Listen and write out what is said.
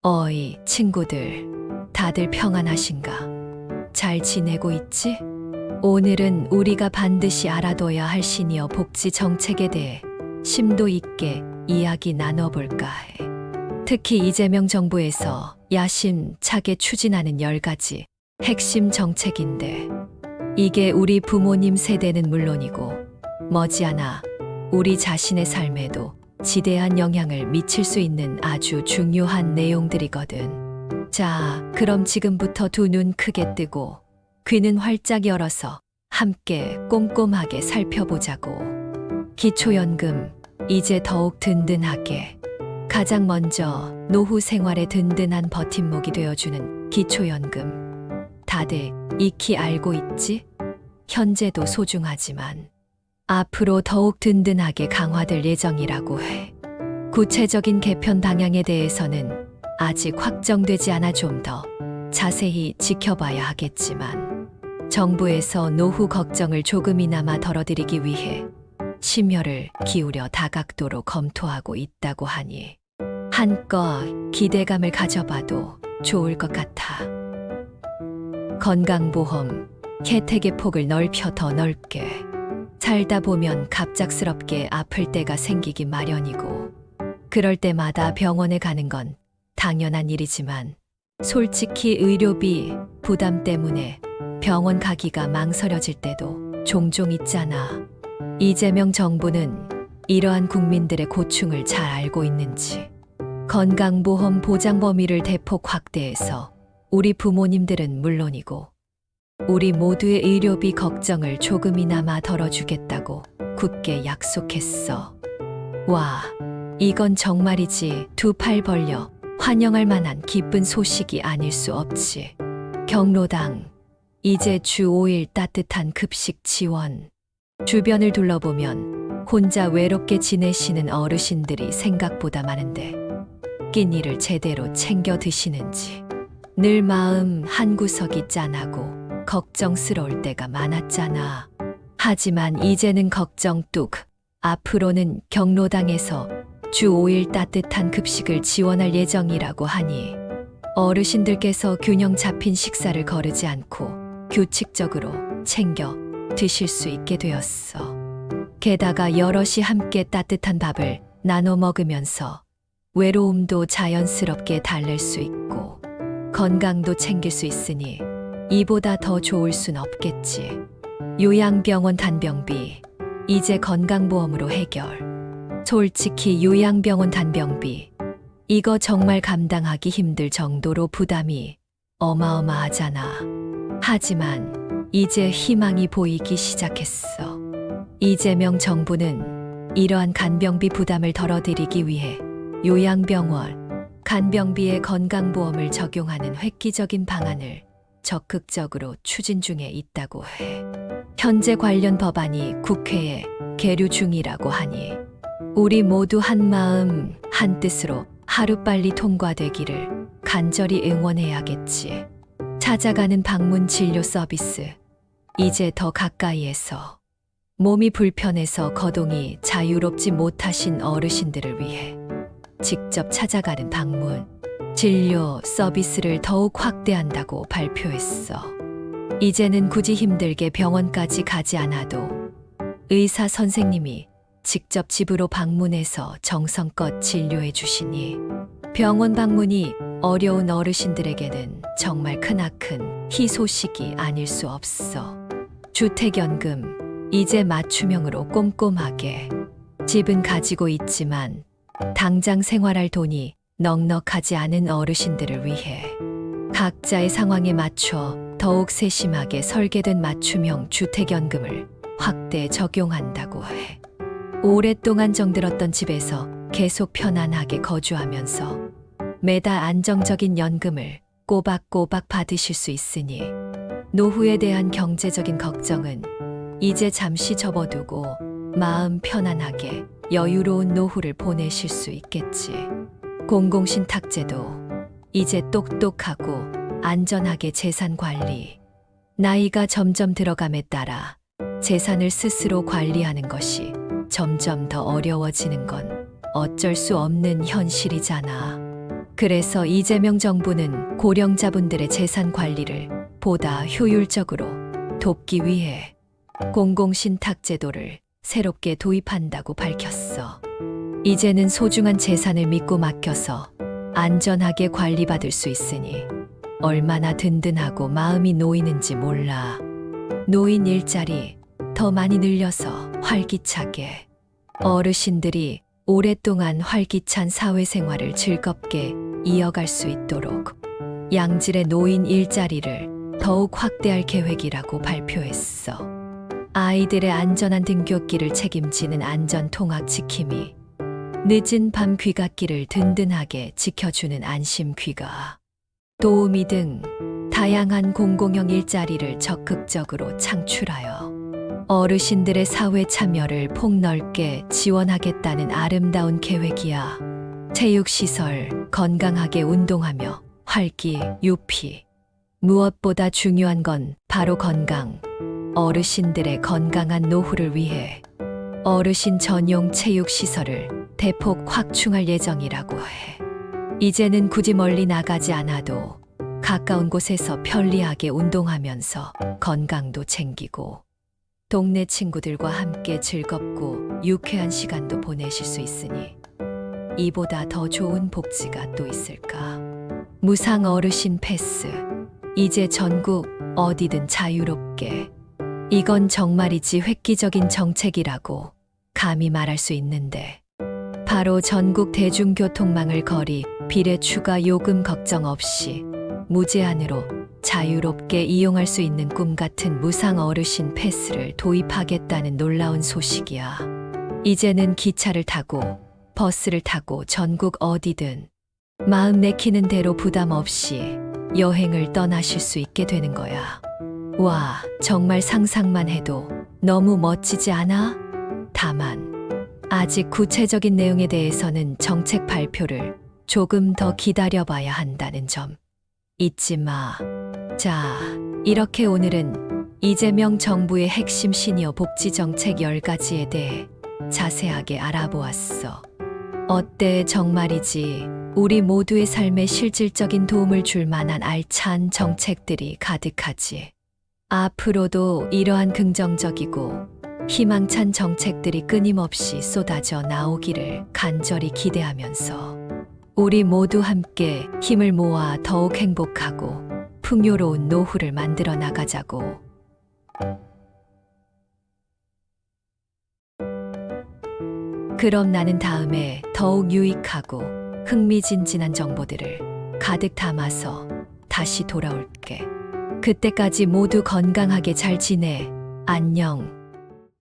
어이, 친구들, 다들 평안하신가? 잘 지내고 있지? 오늘은 우리가 반드시 알아둬야 할 시니어 복지 정책에 대해 심도 있게 이야기 나눠볼까 해. 특히 이재명 정부에서 야심차게 추진하는 10가지 핵심 정책인데, 이게 우리 부모님 세대는 물론이고 머지않아 우리 자신의 삶에도 지대한 영향을 미칠 수 있는 아주 중요한 내용들이거든. 자, 그럼 지금부터 두 눈 크게 뜨고 귀는 활짝 열어서 함께 꼼꼼하게 살펴보자고. 기초연금, 이제 더욱 든든하게. 가장 먼저 노후 생활의 든든한 버팀목이 되어주는 기초연금. 다들 익히 알고 있지? 현재도 소중하지만 앞으로 더욱 든든하게 강화될 예정이라고 해. 구체적인 개편 방향에 대해서는 아직 확정되지 않아 좀 더 자세히 지켜봐야 하겠지만, 정부에서 노후 걱정을 조금이나마 덜어드리기 위해 심혈을 기울여 다각도로 검토하고 있다고 하니 한껏 기대감을 가져봐도 좋을 것 같아. 건강보험 혜택의 폭을 넓혀 더 넓게. 살다 보면 갑작스럽게 아플 때가 생기기 마련이고, 그럴 때마다 병원에 가는 건 당연한 일이지만 솔직히 의료비 부담 때문에 병원 가기가 망설여질 때도 종종 있잖아. 이재명 정부는 이러한 국민들의 고충을 잘 알고 있는지 건강보험 보장 범위를 대폭 확대해서 우리 부모님들은 물론이고 우리 모두의 의료비 걱정을 조금이나마 덜어주겠다고 굳게 약속했어. 와, 이건 정말이지 두 팔 벌려 환영할 만한 기쁜 소식이 아닐 수 없지. 경로당, 이제 주 5일 따뜻한 급식 지원. 주변을 둘러보면 혼자 외롭게 지내시는 어르신들이 생각보다 많은데 끼니를 제대로 챙겨 드시는지 늘 마음 한구석이 짠하고 걱정스러울 때가 많았잖아. 하지만 이제는 걱정 뚝. 앞으로는 경로당에서 주 5일 따뜻한 급식을 지원할 예정이라고 하니 어르신들께서 균형 잡힌 식사를 거르지 않고 규칙적으로 챙겨 드실 수 있게 되었어. 게다가 여럿이 함께 따뜻한 밥을 나눠 먹으면서 외로움도 자연스럽게 달랠 수 있고 건강도 챙길 수 있으니 이보다 더 좋을 순 없겠지. 요양병원 단병비, 이제 건강보험으로 해결. 솔직히 요양병원 단병비, 이거 정말 감당하기 힘들 정도로 부담이 어마어마하잖아. 하지만 이제 희망이 보이기 시작했어. 이재명 정부는 이러한 간병비 부담을 덜어드리기 위해 요양병원 간병비에 건강보험을 적용하는 획기적인 방안을 적극적으로 추진 중에 있다고 해. 현재 관련 법안이 국회에 계류 중이라고 하니 우리 모두 한마음 한뜻으로 하루빨리 통과되기를 간절히 응원해야겠지. 찾아가는 방문 진료 서비스, 이제 더 가까이에서. 몸이 불편해서 거동이 자유롭지 못하신 어르신들을 위해 직접 찾아가는 방문 진료 서비스를 더욱 확대한다고 발표했어. 이제는 굳이 힘들게 병원까지 가지 않아도 의사 선생님이 직접 집으로 방문해서 정성껏 진료해 주시니 병원 방문이 어려운 어르신들에게는 정말 크나큰 희소식이 아닐 수 없어. 주택연금, 이제 맞춤형으로 꼼꼼하게. 집은 가지고 있지만 당장 생활할 돈이 넉넉하지 않은 어르신들을 위해 각자의 상황에 맞춰 더욱 세심하게 설계된 맞춤형 주택연금을 확대 적용한다고 해. 오랫동안 정들었던 집에서 계속 편안하게 거주하면서 매달 안정적인 연금을 꼬박꼬박 받으실 수 있으니 노후에 대한 경제적인 걱정은 이제 잠시 접어두고 마음 편안하게 여유로운 노후를 보내실 수 있겠지. 공공신탁제도 이제 똑똑하고 안전하게 재산 관리. 나이가 점점 들어감에 따라 재산을 스스로 관리하는 것이 점점 더 어려워지는 건 어쩔 수 없는 현실이잖아. 그래서 이재명 정부는 고령자분들의 재산 관리를 보다 효율적으로 돕기 위해 공공신탁제도를 새롭게 도입한다고 밝혔어. 이제는 소중한 재산을 믿고 맡겨서 안전하게 관리받을 수 있으니 얼마나 든든하고 마음이 놓이는지 몰라. 노인 일자리 더 많이 늘려서 활기차게 어르신들이 오랫동안 활기찬 사회생활을 즐겁게 이어갈 수 있도록 양질의 노인 일자리를 더욱 확대할 계획이라고 발표했어. 아이들의 안전한 등굣길을 책임지는 안전통학 지킴이, 늦은 밤 귀갓길을 든든하게 지켜주는 안심 귀가, 도우미 등 다양한 공공형 일자리를 적극적으로 창출하여 어르신들의 사회 참여를 폭넓게 지원하겠다는 아름다운 계획이야. 체육시설, 건강하게 운동하며 활기, 유피. 무엇보다 중요한 건 바로 건강. 어르신들의 건강한 노후를 위해 어르신 전용 체육시설을 대폭 확충할 예정이라고 해. 이제는 굳이 멀리 나가지 않아도 가까운 곳에서 편리하게 운동하면서 건강도 챙기고 동네 친구들과 함께 즐겁고 유쾌한 시간도 보내실 수 있으니 이보다 더 좋은 복지가 또 있을까? 무상 어르신 패스. 이제 전국 어디든 자유롭게. 이건 정말이지 획기적인 정책이라고 감히 말할 수 있는데 바로 전국 대중교통망을 거리, 비례 추가 요금 걱정 없이 무제한으로 자유롭게 이용할 수 있는 꿈 같은 무상 어르신 패스를 도입하겠다는 놀라운 소식이야. 이제는 기차를 타고 버스를 타고 전국 어디든 마음 내키는 대로 부담 없이 여행을 떠나실 수 있게 되는 거야. 와, 정말 상상만 해도 너무 멋지지 않아? 다만 아직 구체적인 내용에 대해서는 정책 발표를 조금 더 기다려봐야 한다는 점 잊지 마. 자, 이렇게 오늘은 이재명 정부의 핵심 시니어 복지 정책 10가지에 대해 자세하게 알아보았어. 어때, 정말이지 우리 모두의 삶에 실질적인 도움을 줄 만한 알찬 정책들이 가득하지. 앞으로도 이러한 긍정적이고 희망찬 정책들이 끊임없이 쏟아져 나오기를 간절히 기대하면서 우리 모두 함께 힘을 모아 더욱 행복하고 풍요로운 노후를 만들어 나가자고. 그럼 나는 다음에 더욱 유익하고 흥미진진한 정보들을 가득 담아서 다시 돌아올게. 그때까지 모두 건강하게 잘 지내. 안녕.